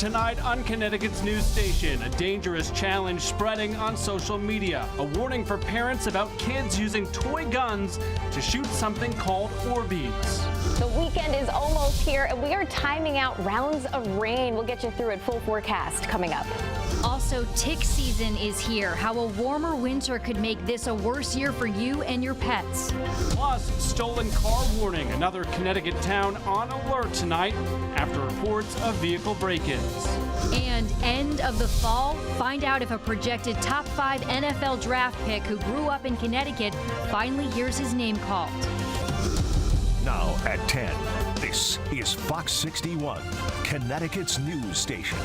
tonight on Connecticut's news station. A dangerous challenge spreading on social media. A warning for parents about kids using toy guns to shoot something called Orbeez. The weekend is almost here, and we are timing out rounds of rain. We'll get you through it. Full forecast coming up. Also, tick season is here. How a warmer winter could make this a worse year for you and your pets. Plus, stolen car warning. Another Connecticut town on alert tonight after reports of vehicle break-ins. And end of the fall, find out if a projected top 5 NFL draft pick who grew up in Connecticut finally hears his name called. Now at 10, this is Fox 61, Connecticut's news station.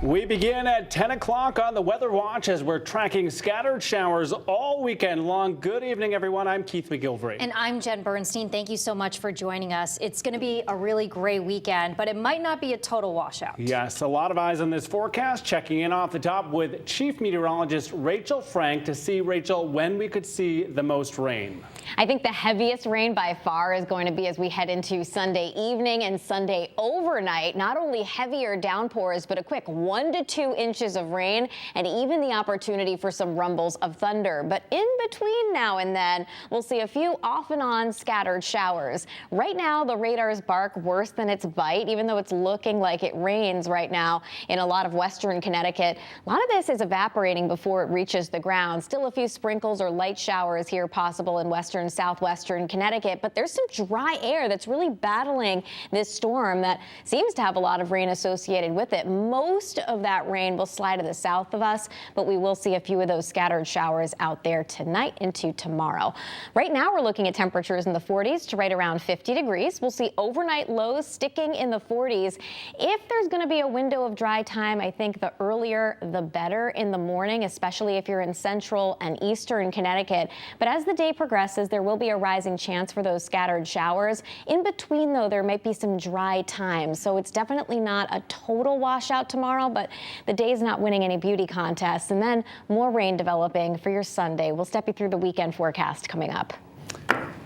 We begin at 10 o'clock on the Weather Watch as we're tracking scattered showers all weekend long. Good evening, everyone. I'm Keith McGilvery. And I'm Jen Bernstein. Thank you so much for joining us. It's going to be a really gray weekend, but it might not be a total washout. Yes, a lot of eyes on this forecast. Checking in off the top with Chief Meteorologist Rachel Frank to see, Rachel, when we could see the most rain. I think the heaviest rain by far is going to be as we head into Sunday evening and Sunday overnight. Not only heavier downpours, but a quick 1 to 2 inches of rain and even the opportunity for some rumbles of thunder. But in between now and then, we'll see a few off and on scattered showers. Right now, the radars bark worse than its bite, even though it's looking like it rains right now in a lot of western Connecticut. A lot of this is evaporating before it reaches the ground. Still a few sprinkles or light showers here possible in western, southwestern Connecticut, but there's some dry air that's really battling this storm that seems to have a lot of rain associated with it. Most of that rain will slide to the south of us, but we will see a few of those scattered showers out there tonight into tomorrow. Right now, we're looking at temperatures in the 40s to right around 50 degrees. We'll see overnight lows sticking in the 40s. If there's going to be a window of dry time, I think the earlier the better in the morning, especially if you're in central and eastern Connecticut. But as the day progresses, there will be a rising chance for those scattered showers. In between, though, there might be some dry time. So it's definitely not a total washout tomorrow, but the day's not winning any beauty contests. And then more rain developing for your Sunday. We'll step you through the weekend forecast coming up.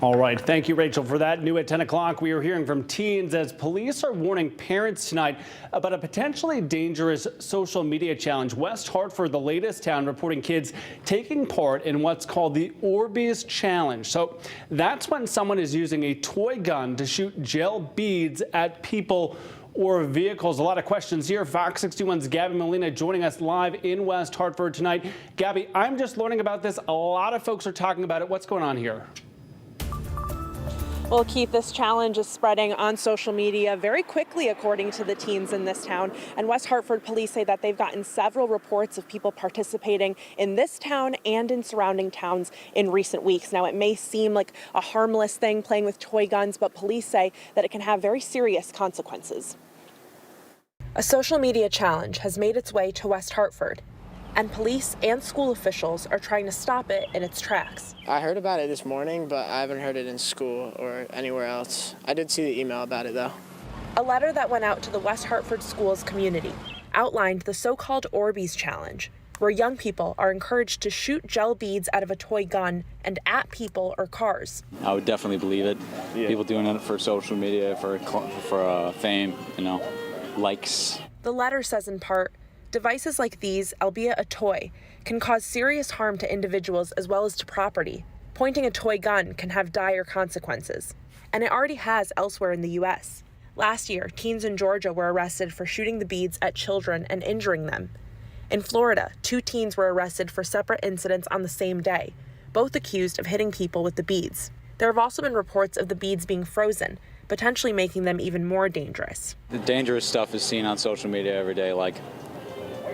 All right. Thank you, Rachel, for that. New at 10 o'clock, we are hearing from teens as police are warning parents tonight about a potentially dangerous social media challenge. West Hartford, the latest town, reporting kids taking part in what's called the Orbeez challenge. So that's when someone is using a toy gun to shoot gel beads at people or vehicles. A lot of questions here. Fox 61's Gabby Molina joining us live in West Hartford tonight. Gabby, I'm just learning about this. A lot of folks are talking about it. What's going on here? Well, Keith, this challenge is spreading on social media very quickly, according to the teens in this town. And West Hartford police say that they've gotten several reports of people participating in this town and in surrounding towns in recent weeks. Now, it may seem like a harmless thing playing with toy guns, but police say that it can have very serious consequences. A social media challenge has made its way to West Hartford, and police and school officials are trying to stop it in its tracks. I heard about it this morning, but I haven't heard it in school or anywhere else. I did see the email about it, though. A letter that went out to the West Hartford schools community outlined the so-called Orbeez challenge, where young people are encouraged to shoot gel beads out of a toy gun and at people or cars. I would definitely believe it. Yeah. People doing it for social media, for fame, likes. The letter says in part, devices like these, albeit a toy, can cause serious harm to individuals as well as to property. Pointing a toy gun can have dire consequences. And it already has elsewhere in the U.S. Last year, teens in Georgia were arrested for shooting the beads at children and injuring them. In Florida, 2 teens were arrested for separate incidents on the same day, both accused of hitting people with the beads. There have also been reports of the beads being frozen, potentially making them even more dangerous. The dangerous stuff is seen on social media every day, like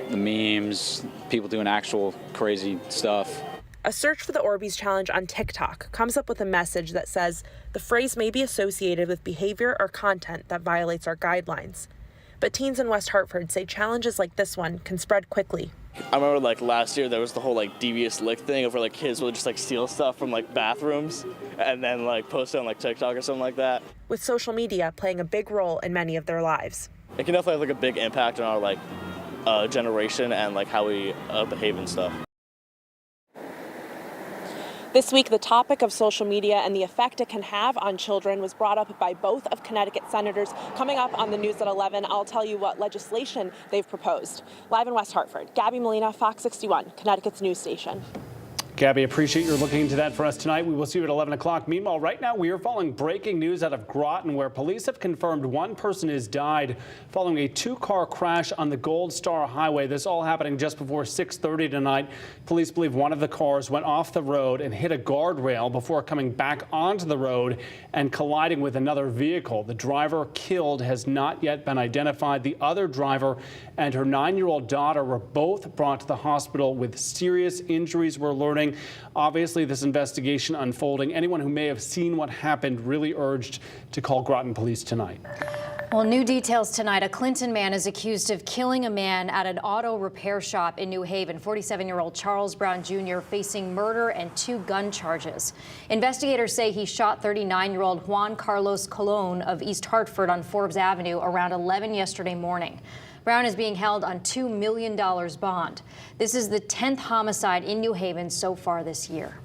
the memes, people doing actual crazy stuff. A search for the Orbeez challenge on TikTok comes up with a message that says the phrase may be associated with behavior or content that violates our guidelines. But teens in West Hartford say challenges like this one can spread quickly. I remember last year there was the whole devious lick thing where kids would just steal stuff from bathrooms and then post it on TikTok or something like that. With social media playing a big role in many of their lives. It can definitely have a big impact on our generation and how we behave and stuff. This week, the topic of social media and the effect it can have on children was brought up by both of Connecticut senators. Coming up on the news at 11, I'll tell you what legislation they've proposed. Live in West Hartford, Gabby Molina, Fox 61, Connecticut's news station. Gabby, appreciate your looking into that for us tonight. We will see you at 11 o'clock. Meanwhile, right now we are following breaking news out of Groton, where police have confirmed one person has died following a two-car crash on the Gold Star Highway. This all happening just before 6:30 tonight. Police believe one of the cars went off the road and hit a guardrail before coming back onto the road and colliding with another vehicle. The driver killed has not yet been identified. The other driver and her 9-year-old daughter were both brought to the hospital with serious injuries, we're learning. Obviously, this investigation unfolding. Anyone who may have seen what happened really urged to call Groton police tonight. Well, new details tonight. A Clinton man is accused of killing a man at an auto repair shop in New Haven. 47-year-old Charles Brown Jr. facing murder and 2 gun charges. Investigators say he shot 39-year-old Juan Carlos Colon of East Hartford on Forbes Avenue around 11 yesterday morning. Brown is being held on $2 million bond. This is the 10th homicide in New Haven so far this year.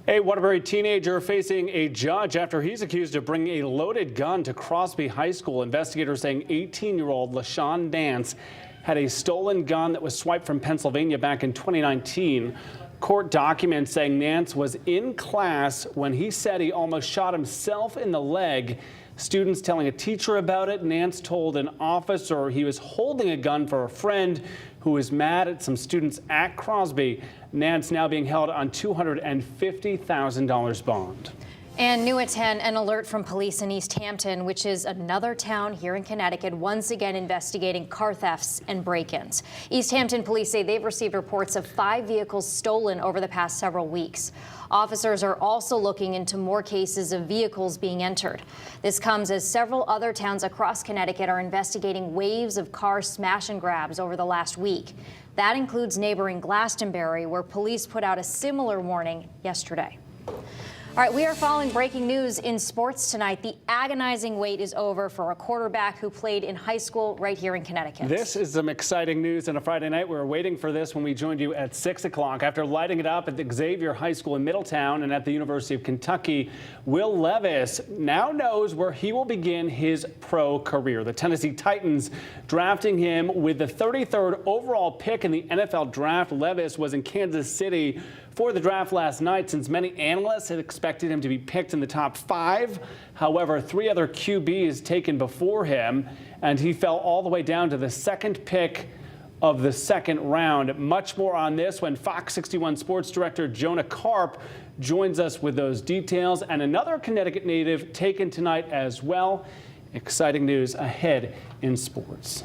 A Waterbury teenager facing a judge after he's accused of bringing a loaded gun to Crosby High School. Investigators saying 18-year-old LaShawn Dance had a stolen gun that was swiped from Pennsylvania back in 2019. Court documents saying Nance was in class when he said he almost shot himself in the leg. Students telling a teacher about it. Nance told an officer he was holding a gun for a friend who was mad at some students at Crosby. Nance now being held on $250,000 bond. And new at 10, an alert from police in East Hampton, which is another town here in Connecticut, once again investigating car thefts and break-ins. East Hampton police say they've received reports of 5 vehicles stolen over the past several weeks. Officers are also looking into more cases of vehicles being entered. This comes as several other towns across Connecticut are investigating waves of car smash and grabs over the last week. That includes neighboring Glastonbury, where police put out a similar warning yesterday. All right, we are following breaking news in sports tonight. The agonizing wait is over for a quarterback who played in high school right here in Connecticut. This is some exciting news on a Friday night. We were waiting for this when we joined you at 6 o'clock. After lighting it up at the Xavier High School in Middletown and at the University of Kentucky, Will Levis now knows where he will begin his pro career. The Tennessee Titans drafting him with the 33rd overall pick in the NFL draft. Levis was in Kansas City for the draft last night, since many analysts had expected him to be picked in the top 5. However, 3 other QBs taken before him, and he fell all the way down to the 2nd pick of the 2nd round. Much more on this when Fox 61 sports director Jonah Karp joins us with those details, and another Connecticut native taken tonight as well. Exciting news ahead in sports.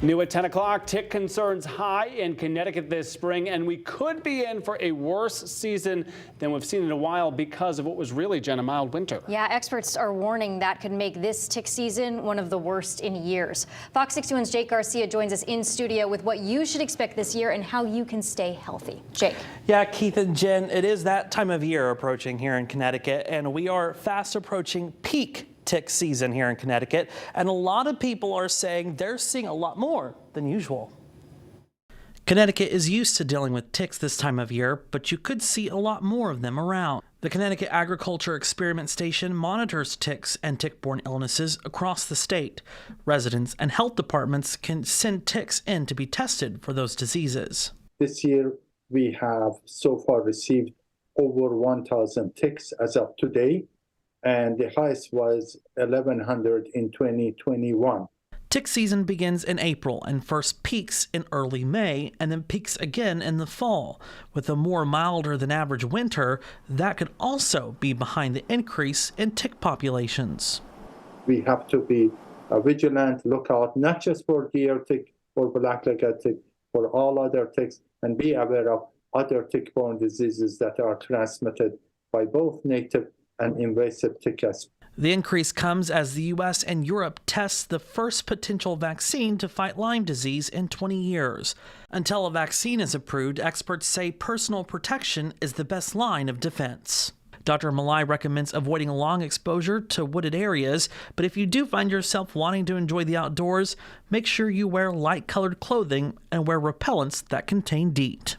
New at 10 o'clock, tick concerns high in Connecticut this spring, and we could be in for a worse season than we've seen in a while because of what was really, Jen, a mild winter. Yeah, experts are warning that could make this tick season one of the worst in years. Fox 61's Jake Garcia joins us in studio with what you should expect this year and how you can stay healthy. Jake. Yeah, Keith and Jen, it is that time of year approaching here in Connecticut, and we are fast approaching peak tick season here in Connecticut, and a lot of people are saying they're seeing a lot more than usual. Connecticut is used to dealing with ticks this time of year, but you could see a lot more of them around. The Connecticut Agriculture Experiment Station monitors ticks and tick-borne illnesses across the state. Residents and health departments can send ticks in to be tested for those diseases. This year, we have so far received over 1,000 ticks as of today, and the highest was 1,100 in 2021. Tick season begins in April and first peaks in early May and then peaks again in the fall. With a more milder than average winter, that could also be behind the increase in tick populations. We have to be vigilant, look out, not just for deer tick or black-legged tick, for all other ticks, and be aware of other tick-borne diseases that are transmitted by both native and invasive ticks. The increase comes as the U.S. and Europe test the first potential vaccine to fight Lyme disease in 20 years. Until a vaccine is approved, experts say personal protection is the best line of defense. Dr. Malai recommends avoiding long exposure to wooded areas, but if you do find yourself wanting to enjoy the outdoors, make sure you wear light-colored clothing and wear repellents that contain DEET.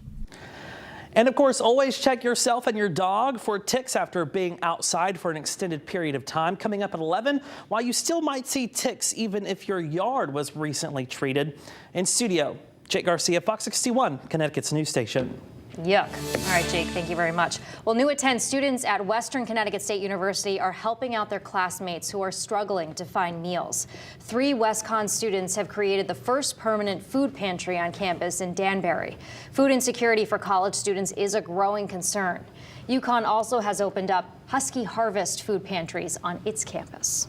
And of course, always check yourself and your dog for ticks after being outside for an extended period of time. Coming up at 11, while you still might see ticks even if your yard was recently treated. In studio, Jake Garcia, Fox 61, Connecticut's news station. Yuck. All right, Jake, thank you very much. Well, new at 10 students at Western Connecticut State University are helping out their classmates who are struggling to find meals. 3 WestCon students have created the first permanent food pantry on campus in Danbury. Food insecurity for college students is a growing concern. UConn also has opened up Husky Harvest food pantries on its campus.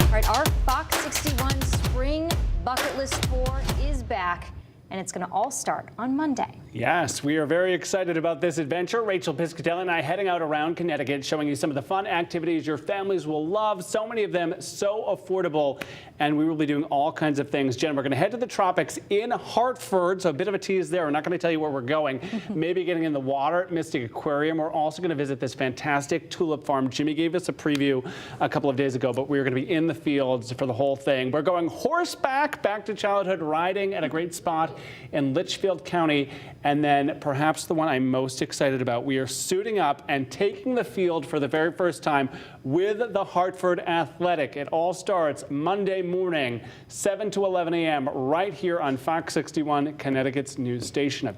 All right, our Fox 61 Spring Bucket List Tour is back, and it's going to all start on Monday. Yes, we are very excited about this adventure. Rachel Piscatelli and I heading out around Connecticut, showing you some of the fun activities your families will love. So many of them so affordable, and we will be doing all kinds of things. Jen, we're going to head to the tropics in Hartford, so a bit of a tease there. We're not going to tell you where we're going. Maybe getting in the water at Mystic Aquarium. We're also going to visit this fantastic tulip farm. Jimmy gave us a preview a couple of days ago, but we're going to be in the fields for the whole thing. We're going horseback, back to childhood riding at a great spot in Litchfield County. And then perhaps the one I'm most excited about, we are suiting up and taking the field for the very first time with the Hartford Athletic. It all starts Monday morning, 7 to 11 a.m. right here on Fox 61, Connecticut's news station.